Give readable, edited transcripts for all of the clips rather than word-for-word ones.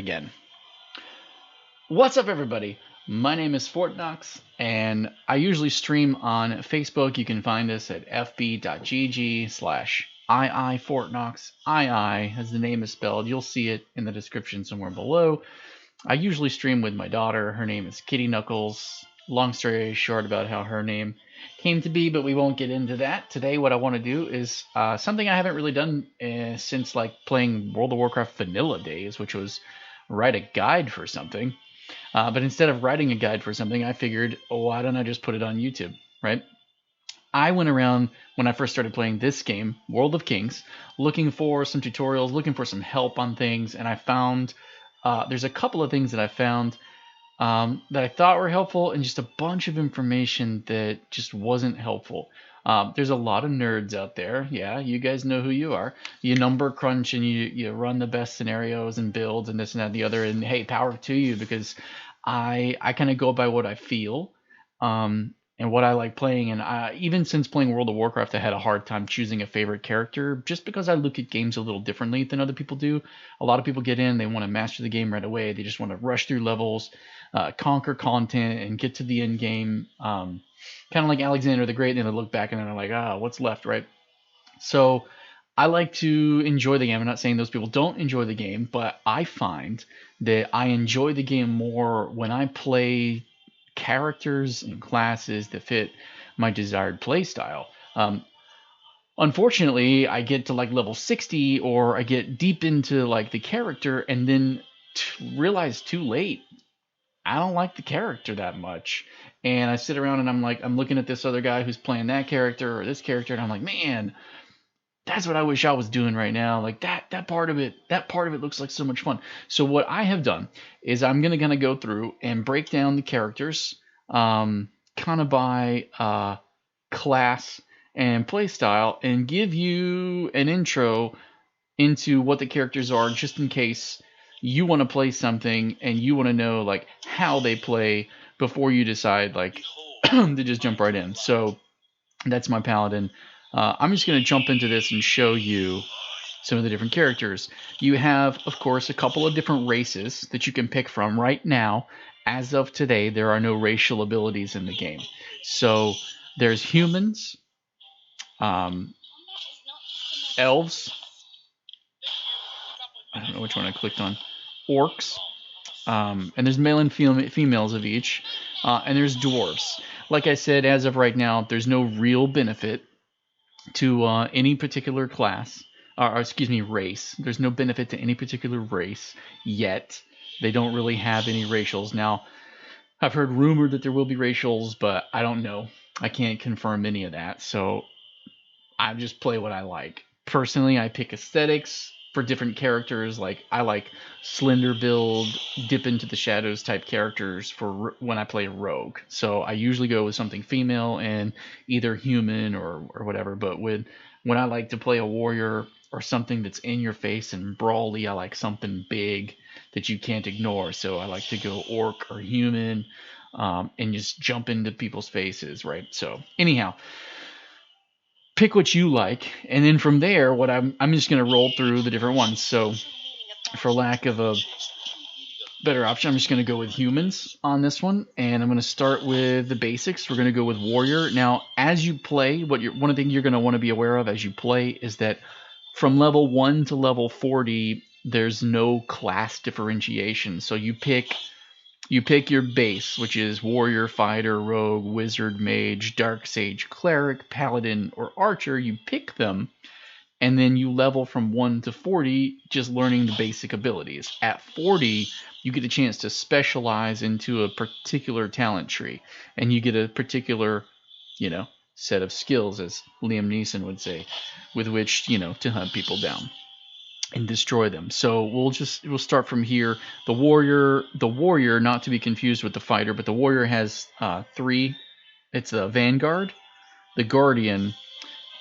Again. What's up, everybody? My name is Fortnox, and I usually stream on Facebook. You can find us at fb.gg/iifortnox. II, as the name is spelled. You'll see it in the description somewhere below. I usually stream with my daughter. Her name is Kitty Knuckles. Long story short about how her name came to be, but we won't get into that. Today, what I want to do is something I haven't really done since like playing World of Warcraft vanilla days, which was write a guide for something. But instead of writing a guide for something, I figured, why don't I just put it on YouTube, right? I went around when I first started playing this game, World of Kings, looking for some tutorials, looking for some help on things, and I found there's a couple of things that I found that I thought were helpful, and just a bunch of information that just wasn't helpful. There's a lot of nerds out there. Yeah, you guys know who you are. You number crunch and you run the best scenarios and builds and this and that and the other. And hey, power to you, because I kind of go by what I feel and what I like playing. And even since playing World of Warcraft, I had a hard time choosing a favorite character just because I look at games a little differently than other people do. A lot of people get in, they want to master the game right away. They just want to rush through levels, conquer content, and get to the end game. Kind of like Alexander the Great, and they look back and they're like, what's left, right? So I like to enjoy the game. I'm not saying those people don't enjoy the game, but I find that I enjoy the game more when I play characters and classes that fit my desired play style. Unfortunately, I get to like level 60 or I get deep into like the character and then realize too late I don't like the character that much. And I sit around and I'm looking at this other guy who's playing that character or this character, and I'm like, man, that's what I wish I was doing right now. Like that part of it looks like so much fun. So what I have done is I'm gonna go through and break down the characters, kind of by class and play style, and give you an intro into what the characters are, just in case you want to play something and you want to know like how they play before you decide like to just jump right in. So that's my Paladin. I'm just going to jump into this and show you some of the different characters. You have, of course, a couple of different races that you can pick from right now. As of today, there are no racial abilities in the game. So there's humans, elves, I don't know which one I clicked on, orcs, and there's male and females of each, and there's dwarves. Like I said, as of right now, there's no real benefit to any particular class, or excuse me, race. There's no benefit to any particular race yet. They don't really have any racials. Now, I've heard rumored that there will be racials, but I don't know. I can't confirm any of that, so I just play what I like. Personally, I pick aesthetics for different characters. Like I like slender build, dip into the shadows type characters for when I play a rogue. So I usually go with something female and either human or whatever. But when I like to play a warrior or something that's in your face and brawly, I like something big that you can't ignore. So I like to go orc or human, and just jump into people's faces, right? So anyhow, pick what you like, and then from there, what I'm just gonna roll through the different ones. So, for lack of a better option, I'm just gonna go with humans on this one, and I'm gonna start with the basics. We're gonna go with warrior. Now, as you play, one of the things you're gonna want to be aware of as you play is that from level 1 to level 40, there's no class differentiation. So you pick your base, which is warrior, fighter, rogue, wizard, mage, dark sage, cleric, paladin, or archer. You pick them, and then you level from 1 to 40, just learning the basic abilities. At 40, you get a chance to specialize into a particular talent tree, and you get a particular, set of skills, as Liam Neeson would say, with which, to hunt people down and destroy them. So we'll start from here. The warrior, not to be confused with the fighter, but the warrior has three. It's the vanguard, the guardian,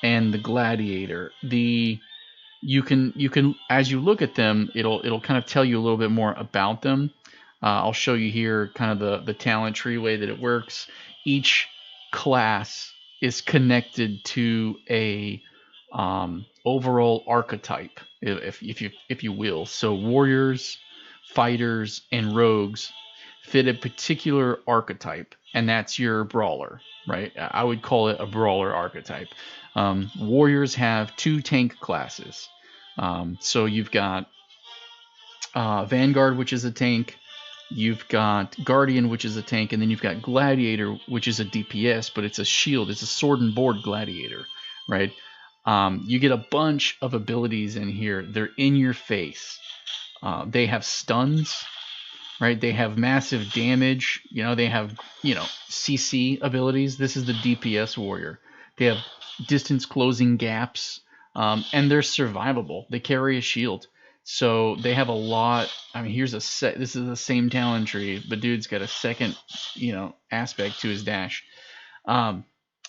and the gladiator. You can as you look at them, it'll kind of tell you a little bit more about them. I'll show you here kind of the talent tree way that it works. Each class is connected to a overall archetype, if you will. So warriors fighters, and rogues fit a particular archetype, and that's your brawler, right? I would call it a brawler archetype. Warriors have 2 tank classes. So you've got Vanguard, which is a tank. You've got Guardian, which is a tank, and then you've got Gladiator, which is a DPS, but it's a shield. It's a sword and board Gladiator, right? You get a bunch of abilities in here. They're in your face. They have stuns, right? They have massive damage. They have, CC abilities. This is the DPS warrior. They have distance closing gaps, and they're survivable. They carry a shield. So they have a lot. I mean, here's a set. This is the same talent tree, but dude's got a second, aspect to his dash.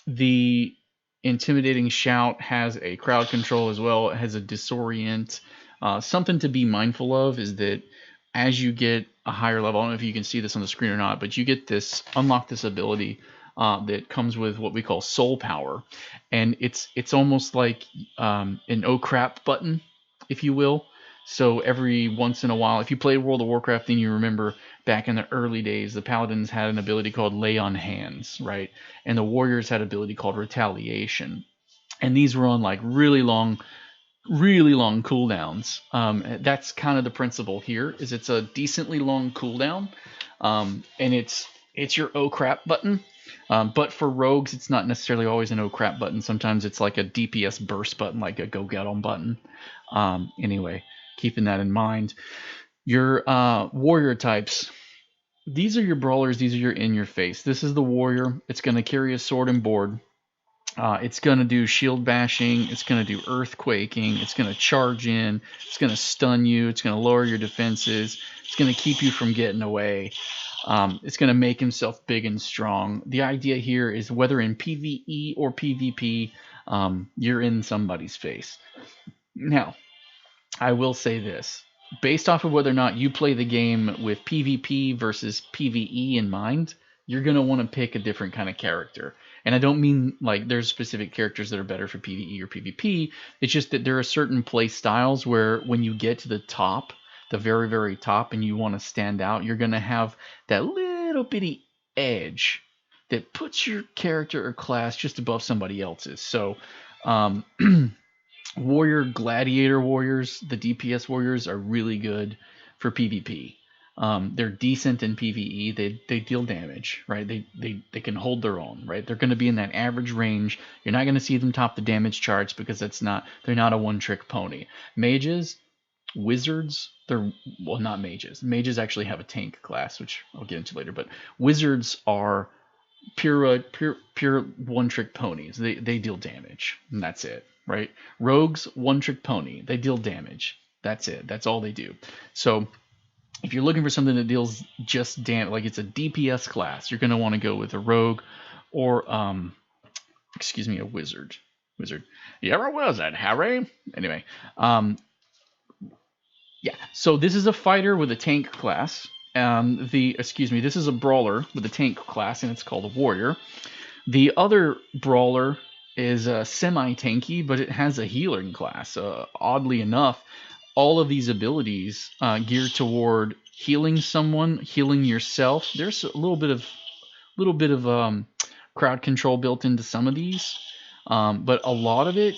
The intimidating shout has a crowd control as well. It has a disorient. Something to be mindful of is that as you get a higher level, I don't know if you can see this on the screen or not, but you get this, unlock this ability that comes with what we call soul power. And it's almost like an oh crap button, if you will. So every once in a while, if you played World of Warcraft, then you remember back in the early days, the Paladins had an ability called Lay on Hands, right? And the Warriors had an ability called Retaliation. And these were on like really long cooldowns. That's kind of the principle here, is it's a decently long cooldown, and it's your oh crap button. But for rogues, it's not necessarily always an oh crap button. Sometimes it's like a DPS burst button, like a go get 'em button. Anyway, keeping that in mind. Your warrior types. These are your brawlers. These are your in your face. This is the warrior. It's going to carry a sword and board. It's going to do shield bashing. It's going to do earthquaking. It's going to charge in. It's going to stun you. It's going to lower your defenses. It's going to keep you from getting away. It's going to make himself big and strong. The idea here is whether in PvE or PvP, you're in somebody's face. Now, I will say this. Based off of whether or not you play the game with PvP versus PvE in mind, you're going to want to pick a different kind of character. And I don't mean like there's specific characters that are better for PvE or PvP. It's just that there are certain play styles where when you get to the top, the very, very top, and you want to stand out, you're going to have that little bitty edge that puts your character or class just above somebody else's. So, warrior, gladiator warriors, the DPS warriors are really good for PvP. They're decent in PvE. They deal damage, right? They can hold their own, right? They're going to be in that average range. You're not going to see them top the damage charts because they're not a one-trick pony. Mages, wizards, they're not mages. Mages actually have a tank class, which I'll get into later. But wizards are pure one-trick ponies. They deal damage, and that's it, right? Rogues, one-trick pony. They deal damage. That's it. That's all they do. So if you're looking for something that deals just damage, like it's a DPS class, you're going to want to go with a rogue or, a wizard. You're a wizard, Harry. Anyway, yeah. So this is a fighter with a tank class. This is a brawler with a tank class, and it's called a warrior. The other brawler is semi-tanky, but it has a healing class. Oddly enough, all of these abilities geared toward healing someone, healing yourself. There's a little bit of crowd control built into some of these, but a lot of it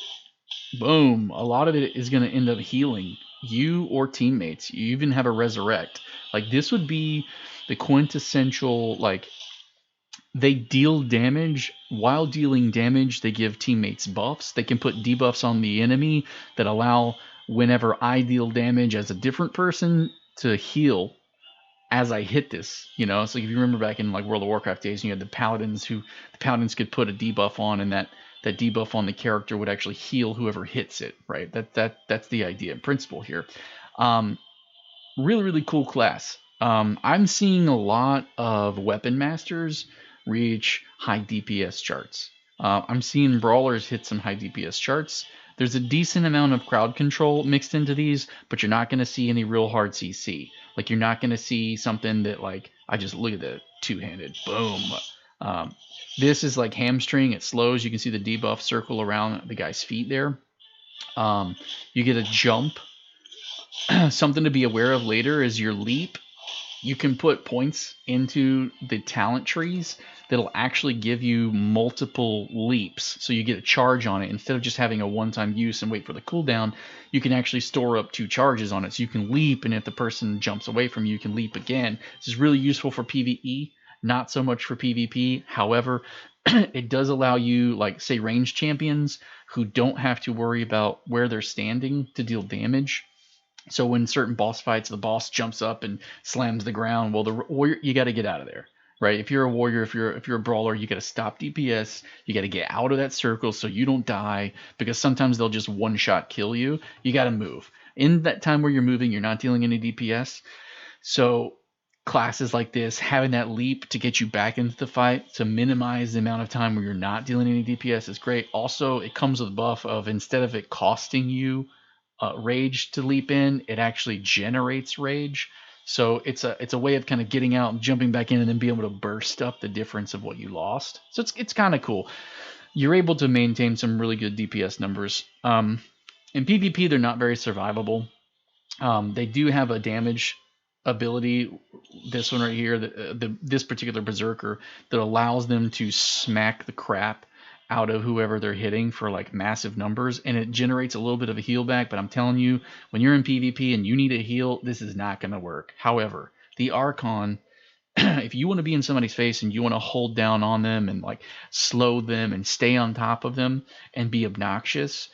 is going to end up healing you or teammates. You even have a resurrect. Like this would be the quintessential, like, they deal damage. While dealing damage, they give teammates buffs. They can put debuffs on the enemy that allow whenever I deal damage as a different person to heal as I hit this. So like if you remember back in like World of Warcraft days, you had the paladins could put a debuff on, and that debuff on the character would actually heal whoever hits it, right? That's the idea and principle here. Really, really cool class. I'm seeing a lot of weapon masters reach high DPS charts. I'm seeing brawlers hit some high DPS charts. There's a decent amount of crowd control mixed into these, but you're not going to see any real hard CC. Like you're not going to see something that like, I just look at the two-handed, boom. This is like hamstring. It slows. You can see the debuff circle around the guy's feet there. You get a jump. Something to be aware of later is your leap. You can put points into the talent trees that'll actually give you multiple leaps. So you get a charge on it. Instead of just having a one-time use and wait for the cooldown, you can actually store up 2 charges on it. So you can leap, and if the person jumps away from you, you can leap again. This is really useful for PvE, not so much for PvP. However, it does allow you, like, say, ranged champions who don't have to worry about where they're standing to deal damage. So when certain boss fights, the boss jumps up and slams the ground. Well, the warrior, you got to get out of there, right? If you're a warrior, if you're a brawler, you got to stop DPS. You got to get out of that circle so you don't die, because sometimes they'll just one shot kill you. You got to move. In that time where you're moving, you're not dealing any DPS. So classes like this, having that leap to get you back into the fight to minimize the amount of time where you're not dealing any DPS is great. Also, it comes with a buff of, instead of it costing you rage to leap in, it actually generates rage. So it's a way of kind of getting out and jumping back in and then being able to burst up the difference of what you lost. So it's kind of cool. You're able to maintain some really good DPS numbers. In PvP, they're not very survivable. They do have a damage ability, this one right here, this particular berserker, that allows them to smack the crap out of whoever they're hitting for like massive numbers, and it generates a little bit of a heal back. But I'm telling you, when you're in PvP and you need a heal, this is not going to work. However, the Archon, if you want to be in somebody's face and you want to hold down on them and like slow them and stay on top of them and be obnoxious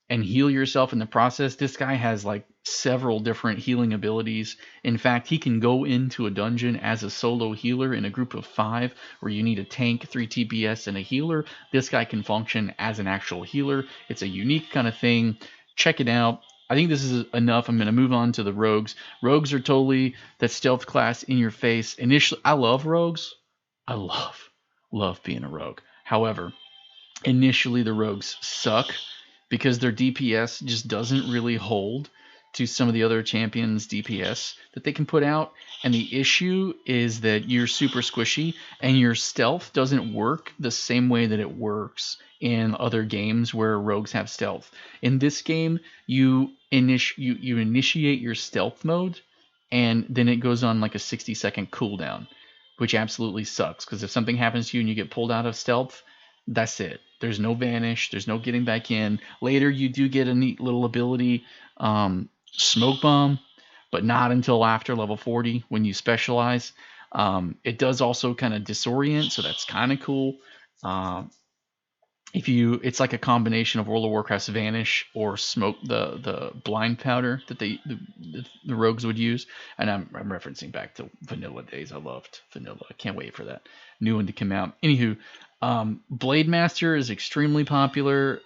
and heal yourself in the process, this guy has like several different healing abilities. In fact, he can go into a dungeon as a solo healer in a group of 5 where you need a tank, 3 TPS, and a healer. This guy can function as an actual healer. It's a unique kind of thing. Check it out. I think this is enough. I'm going to move on to the rogues. Rogues are totally that stealth class in your face. Initially, I love rogues. I love being a rogue. However, initially the rogues suck because their DPS just doesn't really hold to some of the other champions' DPS that they can put out. And the issue is that you're super squishy and your stealth doesn't work the same way that it works in other games where rogues have stealth. In this game, you initiate your stealth mode, and then it goes on like a 60-second cooldown, which absolutely sucks, because if something happens to you and you get pulled out of stealth, that's it. There's no vanish. There's no getting back in. Later, you do get a neat little ability, Smoke Bomb, but not until after level 40 when you specialize. It does also kind of disorient, so that's kind of cool. It's like a combination of World of Warcraft's Vanish or Smoke, the blind powder that the rogues would use. And I'm referencing back to vanilla days. I loved vanilla. I can't wait for that new one to come out. Anywho, Blade Master is extremely popular.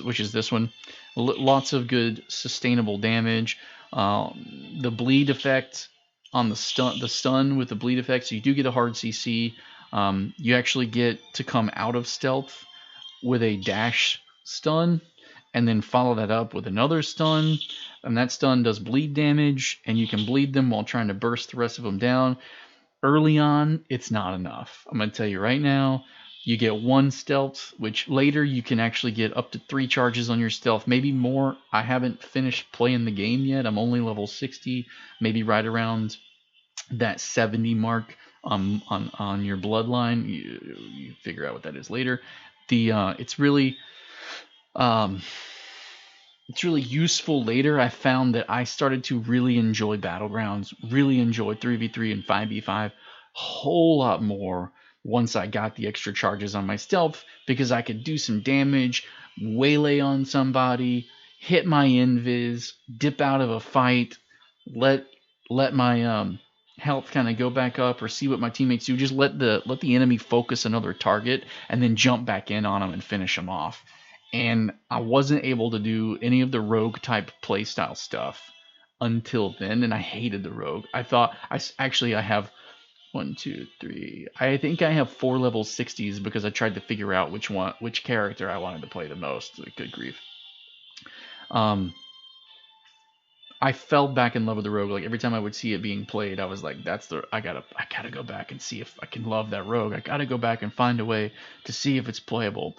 Which is this one. Lots of good sustainable damage. The bleed effect on the stun with the bleed effect, so you do get a hard CC. You actually get to come out of stealth with a dash stun, and then follow that up with another stun, and that stun does bleed damage, and you can bleed them while trying to burst the rest of them down. Early on, it's not enough. I'm going to tell you right now, you get 1 stealth, which later you can actually get up to 3 charges on your stealth, maybe more. I haven't finished playing the game yet. I'm only level 60, maybe right around that 70 mark on your bloodline. You figure out what that is later. It's really useful later. I found that I started to really enjoy Battlegrounds, really enjoy 3v3 and 5v5 a whole lot more once I got the extra charges on my stealth, because I could do some damage, waylay on somebody, hit my invis, dip out of a fight, let my health kind of go back up, or see what my teammates do. Just let the enemy focus another target and then jump back in on them and finish them off. And I wasn't able to do any of the rogue type playstyle stuff until then, and I hated the rogue. I thought I have 1, 2, 3. I think I have 4 level 60s because I tried to figure out which character I wanted to play the most. Like, good grief. I fell back in love with the rogue. Like, every time I would see it being played, I was like, I gotta go back and see if I can love that rogue. I gotta go back and find a way to see if it's playable.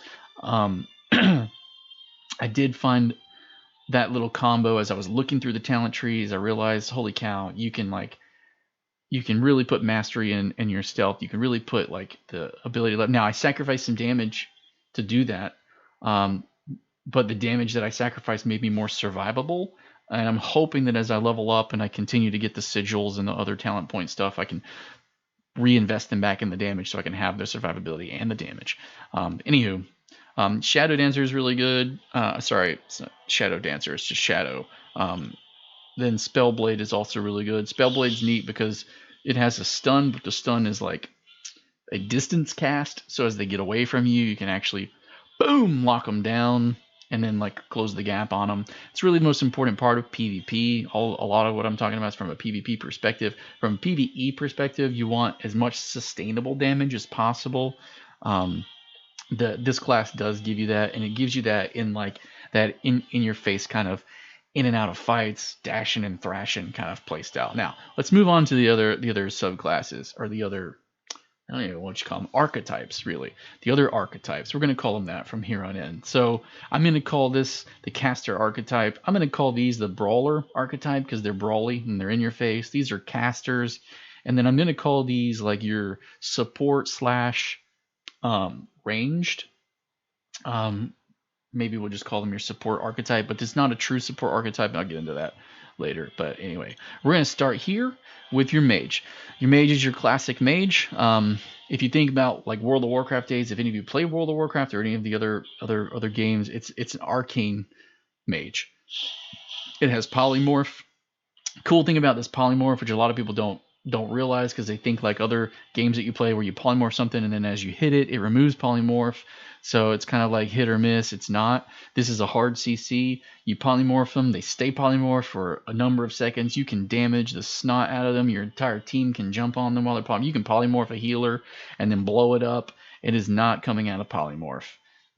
I did find that little combo, as I was looking through the talent trees, I realized, holy cow, you can really put mastery in your stealth. You can really put like the ability left. Now I sacrificed some damage to do that, but the damage that I sacrificed made me more survivable. And I'm hoping that as I level up and I continue to get the sigils and the other talent point stuff, I can reinvest them back in the damage so I can have the survivability and the damage. Anywho, Shadow Dancer is really good. Sorry, it's not Shadow Dancer, it's just Shadow. Then Spellblade is also really good. Spellblade's neat because it has a stun, but the stun is like a distance cast. So as they get away from you, you can actually, boom, lock them down and then like close the gap on them. It's really the most important part of PvP. A lot of what I'm talking about is from a PvP perspective. From a PvE perspective, you want as much sustainable damage as possible. This class does give you that, and it gives you that in like that in your face kind of in and out of fights, dashing and thrashing kind of playstyle. Now let's move on to the other subclasses, or the other, I don't even know what you call them, archetypes, really. The other archetypes. We're going to call them that from here on in. So I'm going to call this the caster archetype. I'm going to call these the brawler archetype because they're brawly and they're in your face. These are casters. And then I'm going to call these like your support slash ranged. Maybe we'll just call them your support archetype, but it's not a true support archetype, and I'll get into that later. But anyway, we're going to start here with your mage. Your mage is your classic mage. If you think about like World of Warcraft days, if any of you play World of Warcraft or any of the other games, it's an arcane mage. It has polymorph. Cool thing about this polymorph, which a lot of people don't realize because they think like other games that you play where you polymorph something and then as you hit it, it removes polymorph. So it's kind of like hit or miss. It's not. This is a hard CC. You polymorph them. They stay polymorphed for a number of seconds. You can damage the snot out of them. Your entire team can jump on them while they're polymorphed. You can polymorph a healer and then blow it up. It is not coming out of polymorph.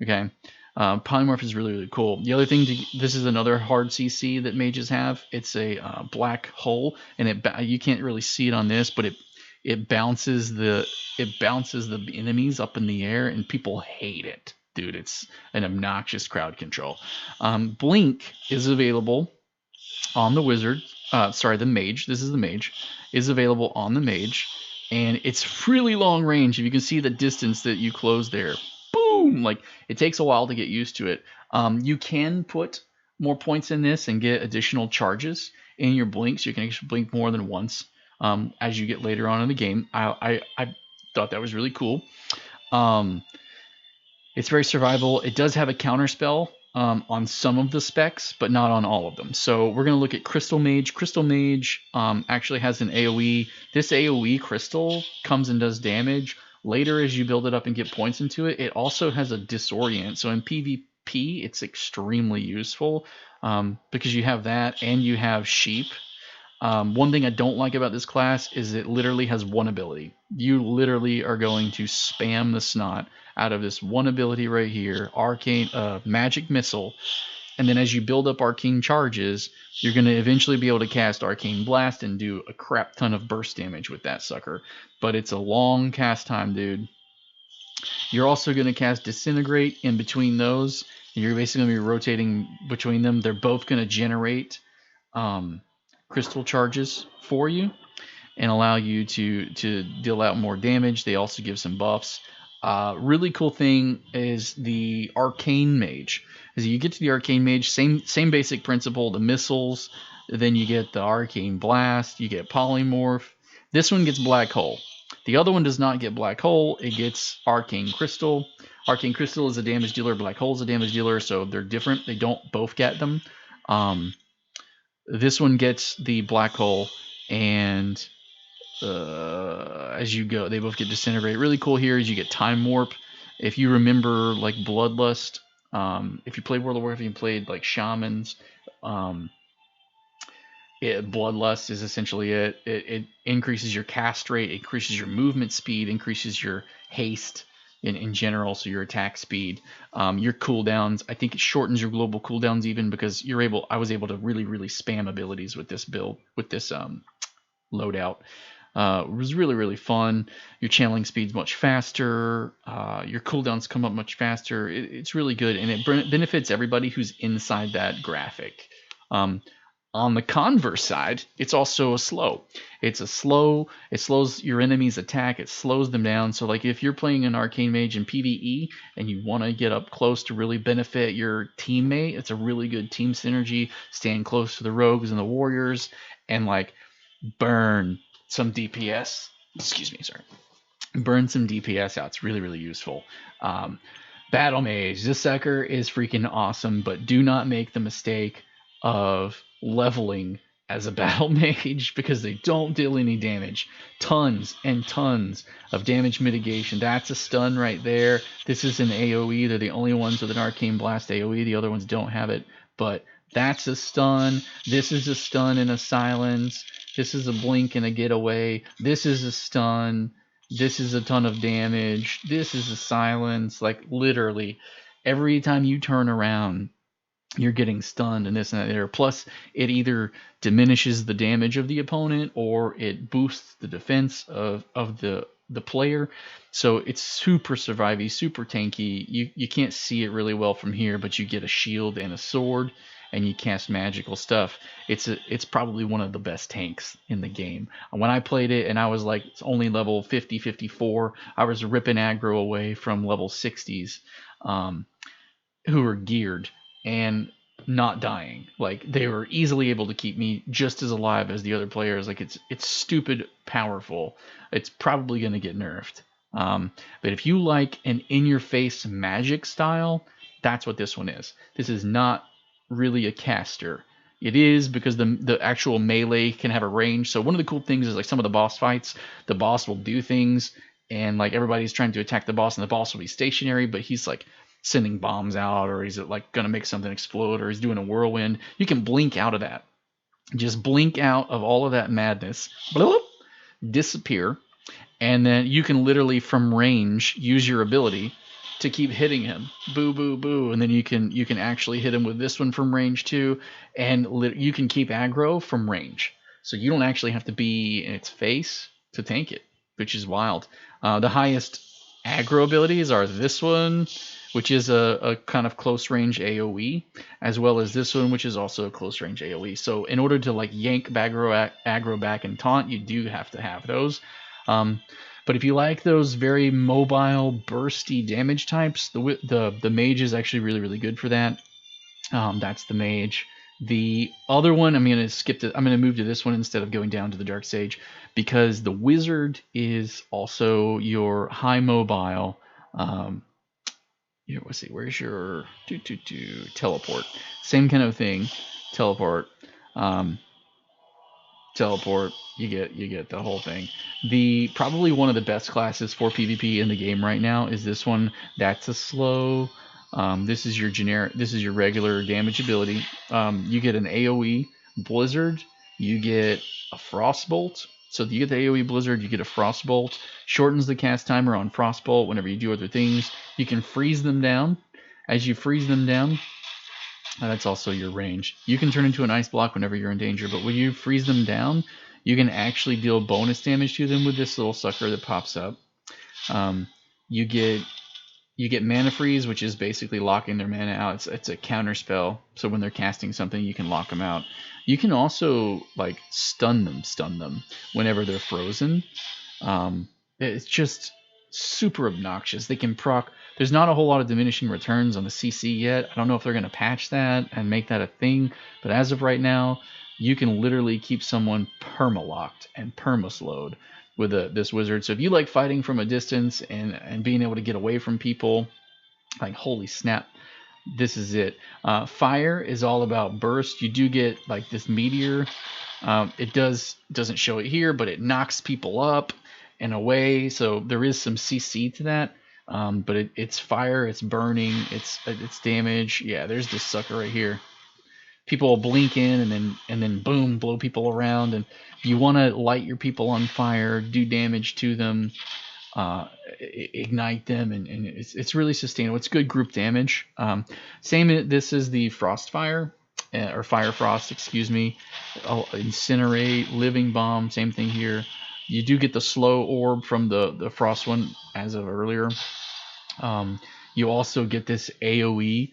Okay. Polymorph is really, really cool. The other thing, this is another hard CC that mages have. It's a black hole, and you can't really see it on this, but it bounces the enemies up in the air, and people hate it, dude. It's an obnoxious crowd control. Blink is available on the wizard. The mage. This is the mage. Is available on the mage, and it's really long range. If you can see the distance that you close there. Boom! Like, it takes a while to get used to it. You can put more points in this and get additional charges in your blinks. You can actually blink more than once as you get later on in the game. I thought that was really cool. It's very survivable. It does have a counter spell on some of the specs, but not on all of them. So we're going to look at Crystal Mage. Crystal Mage actually has an AoE. This AoE crystal comes and does damage. Later, as you build it up and get points into it, it also has a disorient. So in PvP, it's extremely useful because you have that and you have Sheep. One thing I don't like about this class is it literally has one ability. You literally are going to spam the snot out of this one ability right here, Arcane Magic Missile. And then as you build up Arcane charges, you're going to eventually be able to cast Arcane Blast and do a crap ton of burst damage with that sucker. But it's a long cast time, dude. You're also going to cast Disintegrate in between those. And you're basically going to be rotating between them. They're both going to generate crystal charges for you and allow you to deal out more damage. They also give some buffs. Really cool thing is the Arcane Mage. As you get to the Arcane Mage, same basic principle, the missiles, then you get the Arcane Blast, you get Polymorph. This one gets Black Hole. The other one does not get Black Hole, it gets Arcane Crystal. Arcane Crystal is a damage dealer, Black Hole is a damage dealer, so they're different. They don't both get them. This one gets the Black Hole, and as you go, they both get Disintegrate. Really cool here is you get Time Warp. If you remember like Bloodlust, if you played World of Warcraft, you played like Shamans, Bloodlust is essentially it. It increases your cast rate, increases your movement speed, increases your haste in general, so your attack speed, your cooldowns. I think it shortens your global cooldowns even because I was able to really spam abilities with this build, with this loadout. It was really, really fun. Your channeling speed's much faster. Your cooldowns come up much faster. It's really good, and it benefits everybody who's inside that graphic. On the converse side, it's also a slow. It slows your enemy's attack. It slows them down. So like if you're playing an Arcane Mage in PvE and you want to get up close to really benefit your teammate, it's a really good team synergy. Stand close to the rogues and the warriors and like burn some DPS. Excuse me, sorry. Burn some DPS out. It's really, really useful. Battle Mage. This sucker is freaking awesome, but do not make the mistake of leveling as a battle mage because they don't deal any damage. Tons and tons of damage mitigation. That's a stun right there. This is an AoE. They're the only ones with an Arcane Blast AoE. The other ones don't have it, but that's a stun. This is a stun and a silence. This is a blink and a getaway. This is a stun. This is a ton of damage. This is a silence. Like literally every time you turn around, you're getting stunned and this and that there. Plus, it either diminishes the damage of the opponent or it boosts the defense of the player. So it's super survivey, super tanky. You can't see it really well from here, but you get a shield and a sword, and you cast magical stuff. It's probably one of the best tanks in the game. When I played it and I was like it's only level 50, 54, I was ripping aggro away from level 60s who were geared and not dying. Like they were easily able to keep me just as alive as the other players. Like it's stupid powerful. It's probably going to get nerfed. But if you like an in-your-face magic style, that's what this one is. This is not really a caster. It is because the actual melee can have a range. So one of the cool things is like some of the boss fights, the boss will do things and like everybody's trying to attack the boss and the boss will be stationary, but he's like sending bombs out, or he's like gonna make something explode, or he's doing a whirlwind. You can blink out of that. Just blink out of all of that madness, bloop, disappear, and then you can literally from range use your ability to keep hitting him. Boo, boo, boo, and then you can actually hit him with this one from range too, and you can keep aggro from range. So you don't actually have to be in its face to tank it, which is wild. The highest aggro abilities are this one, which is a kind of close range AoE, as well as this one, which is also a close range AoE. So in order to like yank aggro back and taunt, you do have to have those. But if you like those very mobile, bursty damage types, the Mage is actually really, really good for that. That's the Mage. The other one, I'm going to skip it. I'm going to move to this one instead of going down to the Dark Sage, because the Wizard is also your high mobile. Let's see, where's your teleport? Same kind of thing. Teleport. Teleport. You get the whole thing. Probably one of the best classes for PvP in the game right now is this one. That's a slow. This is your generic. This is your regular damage ability. You get an AoE Blizzard. You get a Frostbolt. So you get the AoE Blizzard, you get a Frostbolt. Shortens the cast timer on Frostbolt whenever you do other things. You can freeze them down. As you freeze them down, that's also your range. You can turn into an ice block whenever you're in danger, but when you freeze them down, you can actually deal bonus damage to them with this little sucker that pops up. You get mana freeze, which is basically locking their mana out. It's a counter spell, so when they're casting something, you can lock them out. You can also like stun them whenever they're frozen. It's just super obnoxious. They can proc. There's not a whole lot of diminishing returns on the CC yet. I don't know if they're going to patch that and make that a thing, but as of right now, you can literally keep someone perma-locked and perma-slowed with this wizard. So if you like fighting from a distance and being able to get away from people, like holy snap, this is it. Fire is all about burst. You do get like this meteor. It doesn't show it here, but it knocks people up and away. So there is some CC to that. But it's fire, it's burning, it's damage. Yeah, there's this sucker right here. People will blink in and then boom, blow people around. And if you want to light your people on fire, do damage to them, ignite them, and it's really sustainable. It's good group damage. This is the Frostfire, or Fire Frost, excuse me. Incinerate, Living Bomb, same thing here. You do get the slow orb from the frost one as of earlier. You also get this AoE,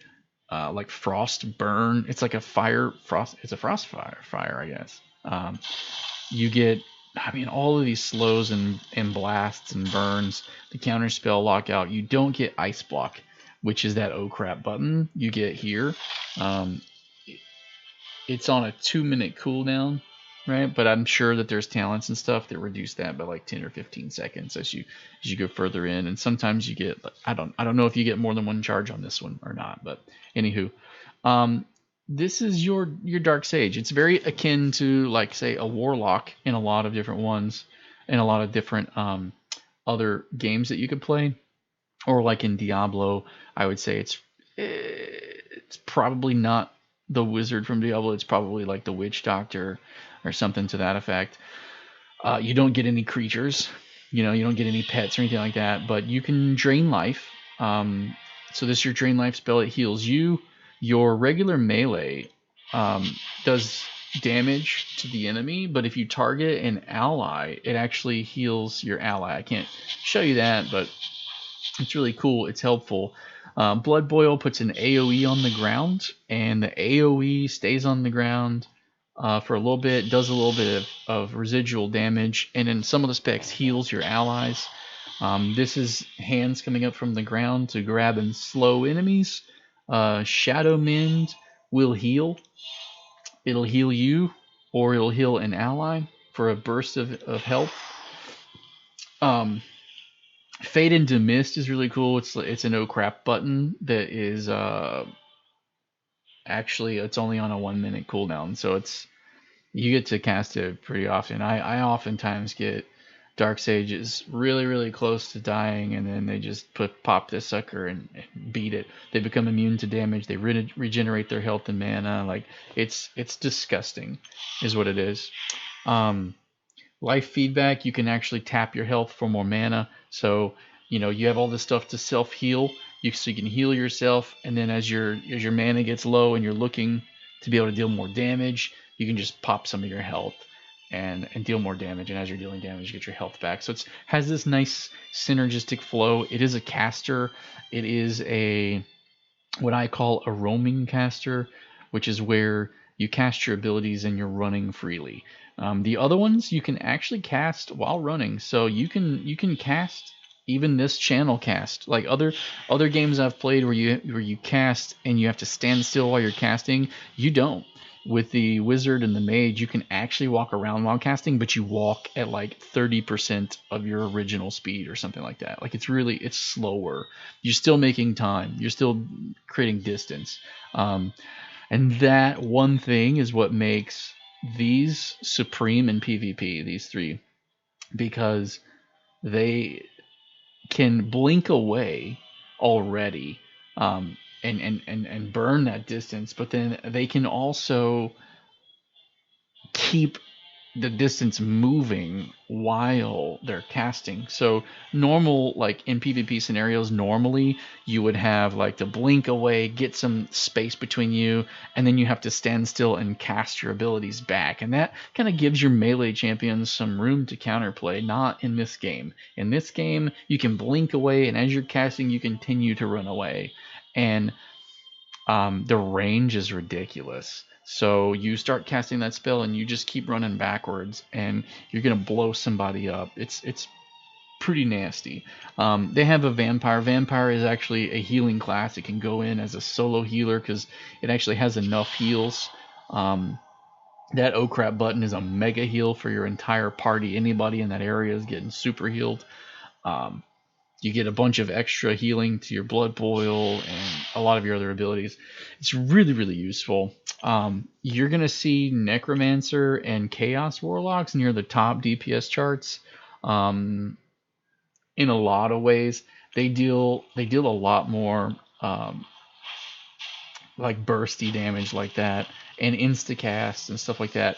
like frost burn. It's like a fire frost. It's a frost fire, I guess. You get, I mean, all of these slows and blasts and burns. The counter spell lockout. You don't get ice block, which is that oh crap button you get here. It's on a 2-minute cooldown, right? But I'm sure that there's talents and stuff that reduce that by like 10 or 15 seconds as you go further in. And sometimes you get, I don't know if you get more than one charge on this one or not, but anywho, this is your Dark Sage. It's very akin to, like, say, a Warlock in a lot of different ones, in a lot of different other games that you could play, or like in Diablo. I would say it's probably not the wizard from Diablo. It's probably like the witch doctor or something to that effect. You don't get any creatures, you don't get any pets or anything like that, but you can drain life. So this is your drain life spell. It heals you. Your regular melee does damage to the enemy, but if you target an ally, it actually heals your ally. I can't show you that, but it's really cool. It's helpful. Blood Boil puts an AoE on the ground, and the AoE stays on the ground for a little bit, does a little bit of residual damage, and in some of the specs heals your allies. This is hands coming up from the ground to grab and slow enemies. Shadow Mend will heal. It'll heal you, or it'll heal an ally for a burst of health. Fade into Mist is really cool. It's an oh crap button that is actually, it's only on a 1-minute cooldown, so you get to cast it pretty often. I oftentimes get Dark Sages really close to dying, and then they just pop this sucker and beat it. They become immune to damage. They regenerate their health and mana. Like, it's disgusting, is what it is. Life feedback, you can actually tap your health for more mana. So, you have all this stuff to self-heal. So you can heal yourself, and then as your mana gets low and you're looking to be able to deal more damage, you can just pop some of your health and deal more damage. And as you're dealing damage, you get your health back. So it has this nice synergistic flow. It is a caster. It is what I call a roaming caster, which is where you cast your abilities and you're running freely. The other ones you can actually cast while running, so you can cast even this channel cast. Like other games I've played where you cast and you have to stand still while you're casting, you don't. With the wizard and the mage, you can actually walk around while casting, but you walk at like 30% of your original speed or something like that. Like, it's slower. You're still making time. You're still creating distance. And that one thing is what makes these supreme in PvP, these three, because they can blink away already, and burn that distance, but then they can also keep the distance moving while they're casting. So normal, like in PvP scenarios, normally you would have like to blink away, get some space between you, and then you have to stand still and cast your abilities back. And that kind of gives your melee champions some room to counterplay. Not in this game. In this game, you can blink away, and as you're casting, you continue to run away. And the range is ridiculous. So you start casting that spell and you just keep running backwards, and you're gonna blow somebody up. It's pretty nasty. They have a vampire. Vampire is actually a healing class. It can go in as a solo healer because it actually has enough heals. That oh crap button is a mega heal for your entire party. Anybody in that area is getting super healed. You get a bunch of extra healing to your blood boil and a lot of your other abilities. It's really useful. You're going to see Necromancer and Chaos Warlocks near the top DPS charts. In a lot of ways, they deal a lot more like bursty damage like that, and instacast and stuff like that.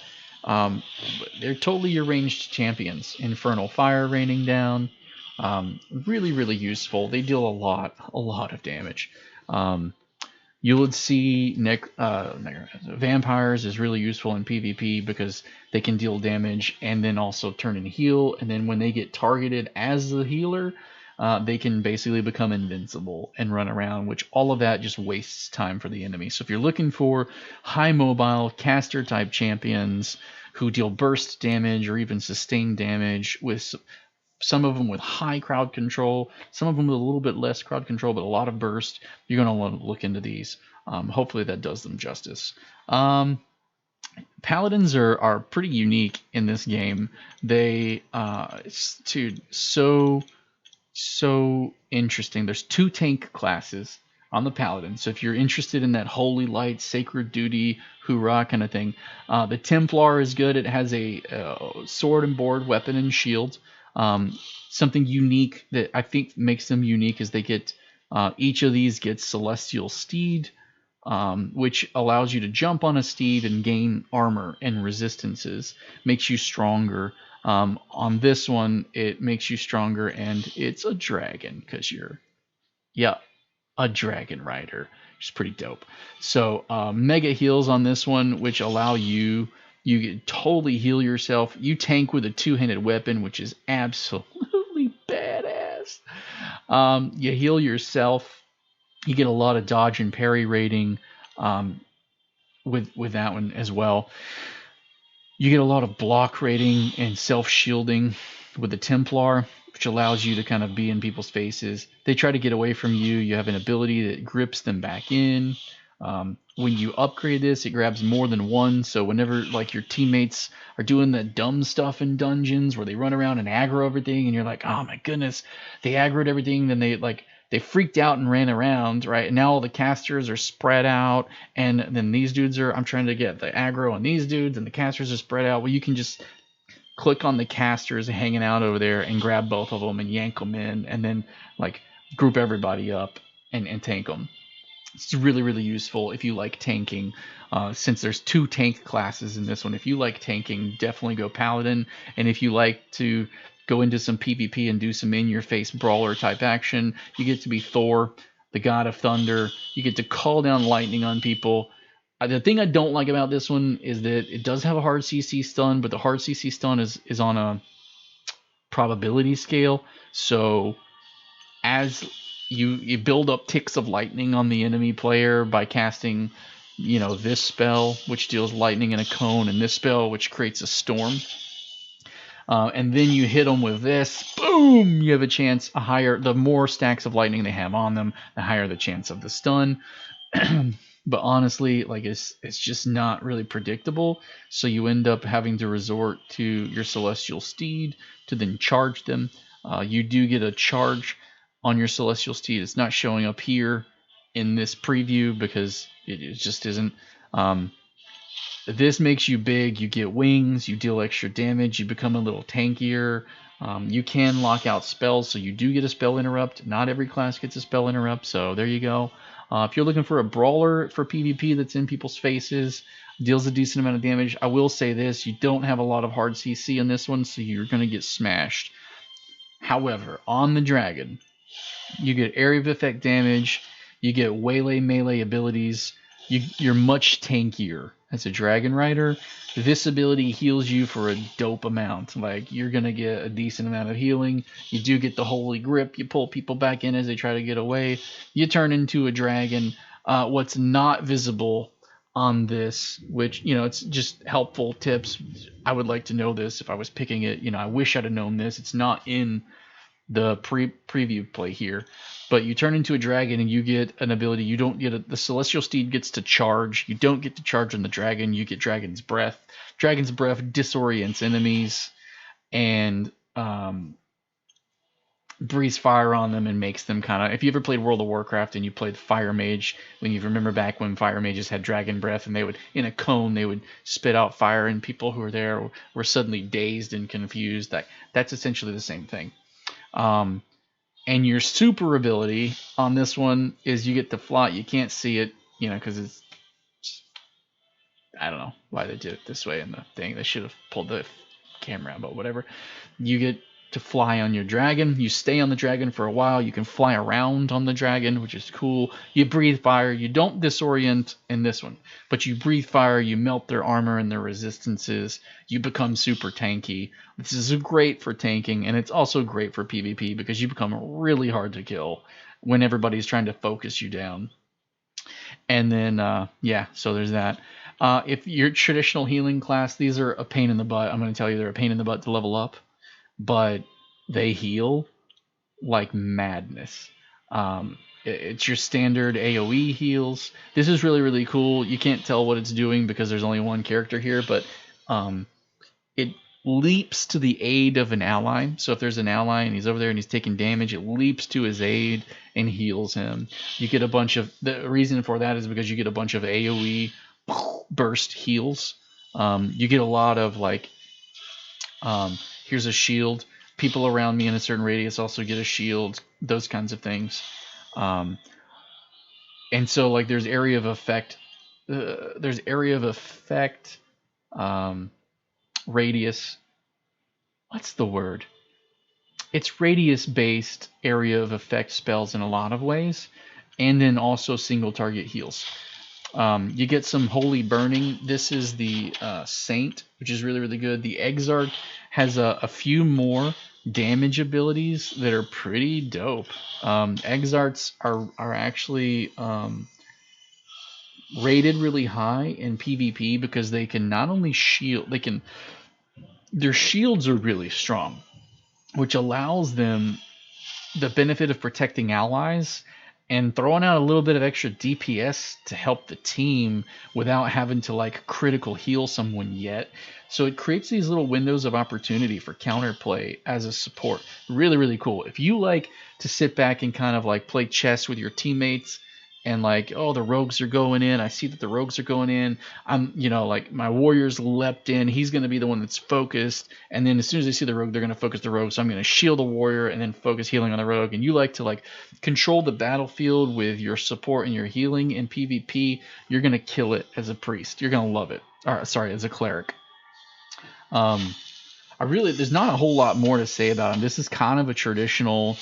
They're totally your ranged champions. Infernal Fire raining down. Really useful. They deal a lot of damage. You would see vampires is really useful in PvP because they can deal damage and then also turn and heal. And then when they get targeted as the healer, they can basically become invincible and run around, which all of that just wastes time for the enemy. So if you're looking for high mobile caster type champions who deal burst damage or even sustained damage with some of them with high crowd control, some of them with a little bit less crowd control, but a lot of burst, you're going to want to look into these. Hopefully that does them justice. Paladins are pretty unique in this game. They, dude, so interesting. There's 2 tank classes on the Paladin. So if you're interested in that holy light, sacred duty, hoorah kind of thing, the Templar is good. It has a sword and board, weapon and shield. Something unique that I think makes them unique is they get each of these gets Celestial Steed, which allows you to jump on a steed and gain armor and resistances, makes you stronger. On this one, it makes you stronger, and it's a dragon because you're, yeah, a dragon rider, which is pretty dope. So mega heals on this one, which allow you can totally heal yourself. You tank with a 2-handed weapon, which is absolutely badass. You heal yourself. You get a lot of dodge and parry rating with that one as well. You get a lot of block rating and self-shielding with the Templar, which allows you to kind of be in people's faces. They try to get away from you. You have an ability that grips them back in. When you upgrade this, it grabs more than one. So whenever like your teammates are doing the dumb stuff in dungeons where they run around and aggro everything, and you're like, oh my goodness, they aggroed everything. Then they freaked out and ran around, right? And now all the casters are spread out, and then these dudes I'm trying to get the aggro on these dudes, and the casters are spread out. Well, you can just click on the casters hanging out over there and grab both of them and yank them in, and then like group everybody up and tank them. It's really, really useful if you like tanking. Since there's 2 tank classes in this one, if you like tanking, definitely go Paladin. And if you like to go into some PvP and do some in-your-face brawler type action, you get to be Thor, the god of thunder. You get to call down lightning on people. The thing I don't like about this one is that it does have a hard CC stun, but the hard CC stun is on a probability scale. So as you build up ticks of lightning on the enemy player by casting, this spell, which deals lightning in a cone, and this spell, which creates a storm. And then you hit them with this, boom, you have a chance, the more stacks of lightning they have on them, the higher the chance of the stun. But honestly, like it's just not really predictable. So you end up having to resort to your Celestial Steed to then charge them. You do get a charge on your Celestial Steed. It's not showing up here in this preview because it just isn't. This makes you big. You get wings. You deal extra damage. You become a little tankier. You can lock out spells, so you do get a spell interrupt. Not every class gets a spell interrupt, so there you go. If you're looking for a brawler for PvP that's in people's faces, deals a decent amount of damage, I will say this, you don't have a lot of hard CC in this one, so you're going to get smashed. However, on the dragon, you get area of effect damage, you get waylay melee abilities, you're much tankier as a dragon rider. This ability heals you for a dope amount. Like, you're going to get a decent amount of healing. You do get the holy grip. You pull people back in as they try to get away. You turn into a dragon. What's not visible on this, which, it's just helpful tips. I would like to know this if I was picking it. I wish I'd have known this. It's not in the preview play here, but you turn into a dragon and you get an ability. You don't get the Celestial Steed gets to charge. You don't get to charge on the dragon. You get Dragon's Breath. Dragon's Breath disorients enemies and breathes fire on them and makes them kind of. If you ever played World of Warcraft and you played Fire Mage, when you remember back when Fire Mages had Dragon Breath and they would, in a cone, they would spit out fire, and people who were there were suddenly dazed and confused. That's essentially the same thing. And your super ability on this one is you get to fly. You can't see it, because it's just, I don't know why they did it this way in the thing. They should have pulled the camera out, but whatever. You get to fly on your dragon. You stay on the dragon for a while. You can fly around on the dragon, which is cool. You breathe fire. You don't disorient in this one, but you breathe fire. You melt their armor and their resistances. You become super tanky. This is great for tanking, and it's also great for PvP because you become really hard to kill when everybody's trying to focus you down. And then, yeah, so there's that. If you're traditional healing class, these are a pain in the butt. I'm going to tell you they're a pain in the butt to level up, but they heal like madness. It's your standard AoE heals. This is really, really cool. You can't tell what it's doing because there's only one character here, but it leaps to the aid of an ally. So if there's an ally and he's over there and he's taking damage, it leaps to his aid and heals him. You get a bunch of, the reason for that is because you get a bunch of AoE burst heals. You get a lot of like, here's a shield. People around me in a certain radius also get a shield. Those kinds of things. And so like there's area of effect. There's area of effect. Radius. What's the word? It's radius based area of effect spells in a lot of ways, and then also single target heals. You get some holy burning. This is the Saint, which is really, really good. The Exarch has a few more damage abilities that are pretty dope. Exarchs are actually rated really high in PvP because they can not only shield, their shields are really strong, which allows them the benefit of protecting allies and throwing out a little bit of extra DPS to help the team without having to like critical heal someone yet. So it creates these little windows of opportunity for counterplay as a support. Really, really cool. If you like to sit back and kind of like play chess with your teammates and like, oh, the rogues are going in. I see that the rogues are going in. I'm, like my warrior's leapt in. He's going to be the one that's focused. And then as soon as they see the rogue, they're going to focus the rogue. So I'm going to shield the warrior and then focus healing on the rogue. And you like to like control the battlefield with your support and your healing in PvP. You're going to kill it as a priest. You're going to love it. Or, sorry, as a cleric. There's not a whole lot more to say about him. This is kind of a traditional,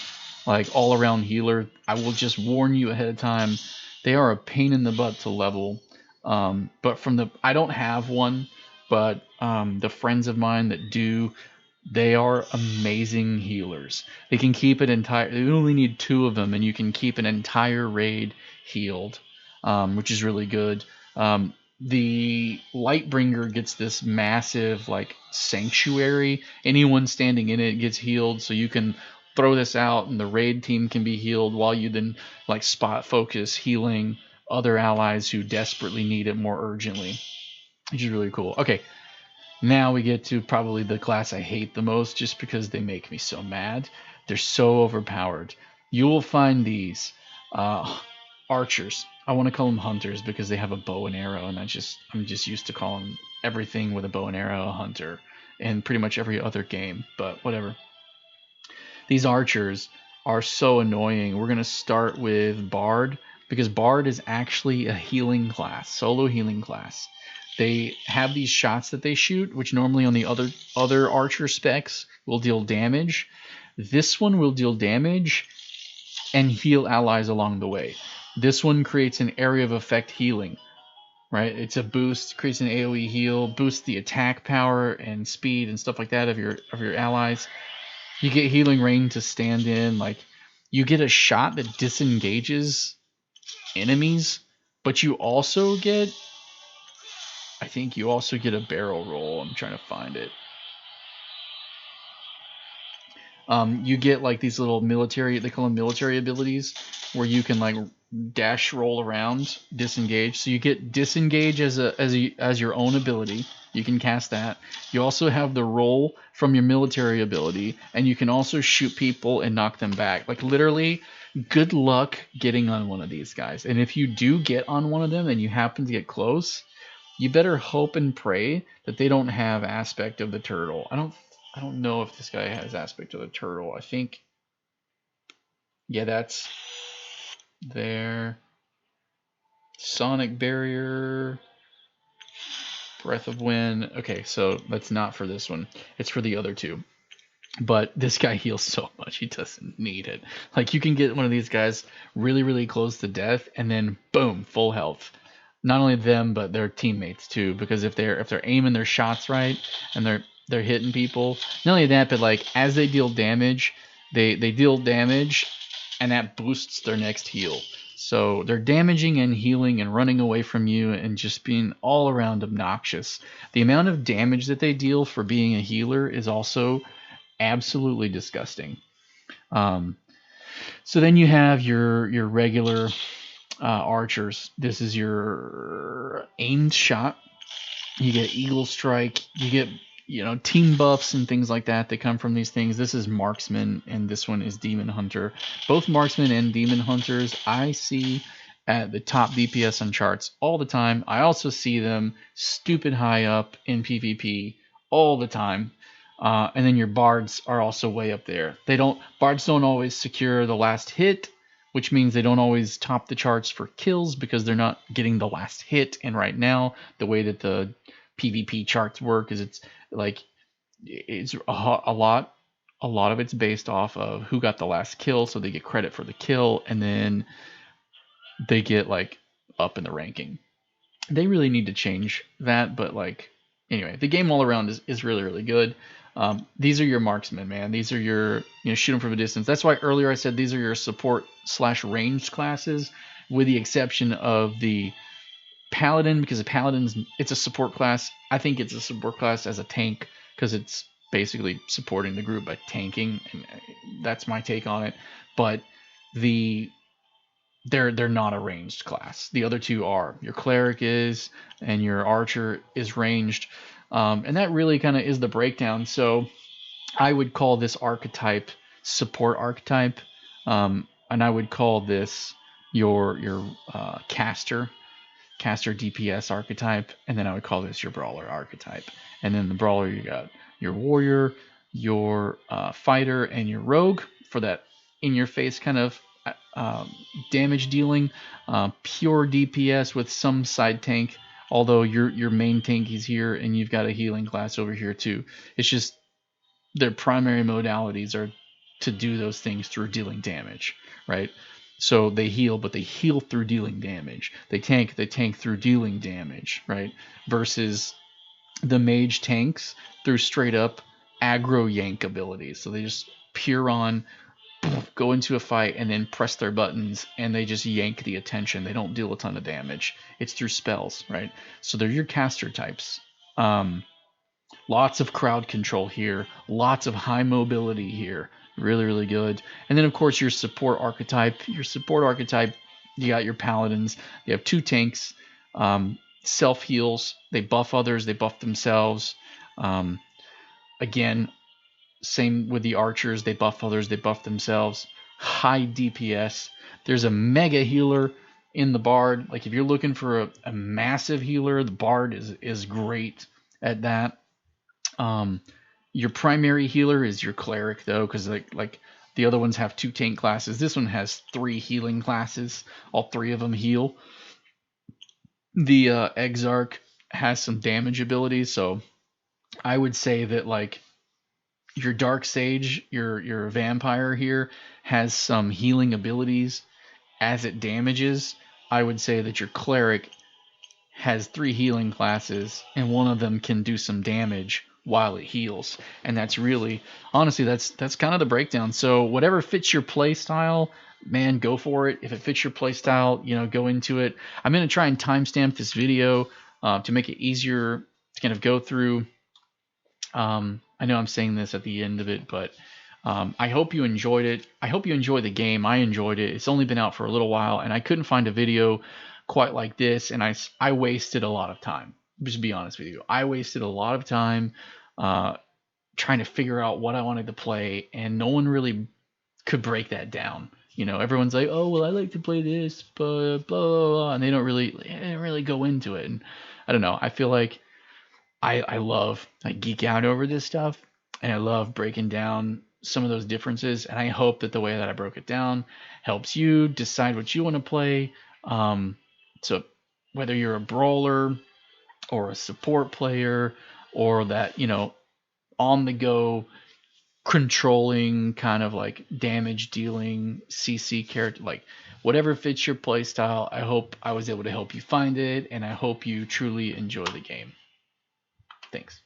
like all-around healer. I will just warn you ahead of time, they are a pain in the butt to level. But I don't have one, but the friends of mine that do, they are amazing healers. They can keep it entire. You only need 2 of them, and you can keep an entire raid healed, which is really good. The Lightbringer gets this massive like sanctuary. Anyone standing in it gets healed, so you can throw this out and the raid team can be healed while you then like spot focus healing other allies who desperately need it more urgently, which is really cool. Okay, now we get to probably the class I hate the most just because they make me so mad. They're so overpowered. You will find these archers. I want to call them hunters because they have a bow and arrow, and I'm just used to calling everything with a bow and arrow a hunter in pretty much every other game, but whatever. These archers are so annoying. We're going to start with Bard because Bard is actually a healing class, solo healing class. They have these shots that they shoot, which normally on the other archer specs will deal damage. This one will deal damage and heal allies along the way. This one creates an area of effect healing, right? It's a boost, creates an AoE heal, boosts the attack power and speed and stuff like that of your allies. You get healing rain to stand in. Like you get a shot that disengages enemies, but you also get, I think you also get a barrel roll. I'm trying to find it. You get like these little military, they call them military abilities, where you can like dash roll around, disengage. So you get disengage as your own ability. You can cast that. You also have the roll from your military ability, and you can also shoot people and knock them back. Like literally, good luck getting on one of these guys. And if you do get on one of them and you happen to get close, you better hope and pray that they don't have aspect of the turtle. I don't know if this guy has aspect of the turtle. I think, yeah, that's there. Sonic barrier, breath of wind. Okay, so that's not for this one. It's for the other 2. But this guy heals so much, he doesn't need it. Like, you can get one of these guys really, really close to death, and then boom, full health. Not only them, but their teammates too. Because if they're aiming their shots right and they're hitting people, not only that, but like as they deal damage, they deal damage, and that boosts their next heal. So they're damaging and healing and running away from you and just being all around obnoxious. The amount of damage that they deal for being a healer is also absolutely disgusting. Um, so then you have your regular archers. This is your aimed shot. You get eagle strike. You get team buffs and things like that come from these things. This is marksman, and this one is demon hunter. Both marksman and demon hunters I see at the top DPS on charts all the time. I also see them stupid high up in PvP all the time. And then your bards are also way up there. Bards don't always secure the last hit, which means they don't always top the charts for kills because they're not getting the last hit. And right now, the way that the PvP charts work is it's a lot of it's based off of who got the last kill, so they get credit for the kill, and then they get like up in the ranking. They really need to change that, but like anyway, the game all around is really, really good. These are your marksmen, man. These are your shoot them from a distance. That's why earlier I said these are your support / ranged classes, with the exception of the Paladin, because the Paladin's it's a support class. I think it's a support class as a tank because it's basically supporting the group by tanking, and that's my take on it. But the they're not a ranged class. The other two are. Your cleric is, and your archer is ranged, and that really kind of is the breakdown. So I would call this archetype support archetype, and I would call this your caster DPS archetype, and then I would call this your brawler archetype. And then the brawler, you got your warrior, your fighter, and your rogue for that in your face kind of damage dealing. Pure DPS with some side tank, although your main tank is here, and you've got a healing class over here too. It's just their primary modalities are to do those things through dealing damage, right? So they heal, but they heal through dealing damage. They tank through dealing damage, right? Versus the mage tanks through straight up aggro yank abilities. So they just pure on go into a fight and then press their buttons and they just yank the attention. They don't deal a ton of damage. It's through spells, right? So they're your caster types. Lots of crowd control here. Lots of high mobility here. Really, really good. And then, of course, your support archetype. Your support archetype, you got your paladins. You have 2 tanks. Self heals. They buff others. They buff themselves. Again, same with the archers. They buff others. They buff themselves. High DPS. There's a mega healer in the bard. Like if you're looking for a massive healer, the bard is great at that. Your primary healer is your cleric though, because like the other ones have 2 tank classes. This one has 3 healing classes. All 3 of them heal. The Exarch has some damage abilities, so I would say that like your dark sage, your vampire here has some healing abilities as it damages. I would say that your cleric has 3 healing classes, and one of them can do some damage while it heals. And that's really, honestly, that's kind of the breakdown. So whatever fits your play style, man, go for it. If it fits your play style, go into it. I'm going to try and timestamp this video to make it easier to kind of go through. I know I'm saying this at the end of it, but I hope you enjoyed it. I hope you enjoy the game. I enjoyed it. It's only been out for a little while, and I couldn't find a video quite like this, and I wasted a lot of time. Just to be honest with you, I wasted a lot of time trying to figure out what I wanted to play, and no one really could break that down. Everyone's like, oh, well, I like to play this, but blah, blah, blah, and they don't really go into it. And I don't know. I feel like I geek out over this stuff, and I love breaking down some of those differences, and I hope that the way that I broke it down helps you decide what you want to play. So whether you're a brawler or a support player or that, on the go controlling kind of like damage dealing CC character, like whatever fits your playstyle. I hope I was able to help you find it, and I hope you truly enjoy the game. Thanks.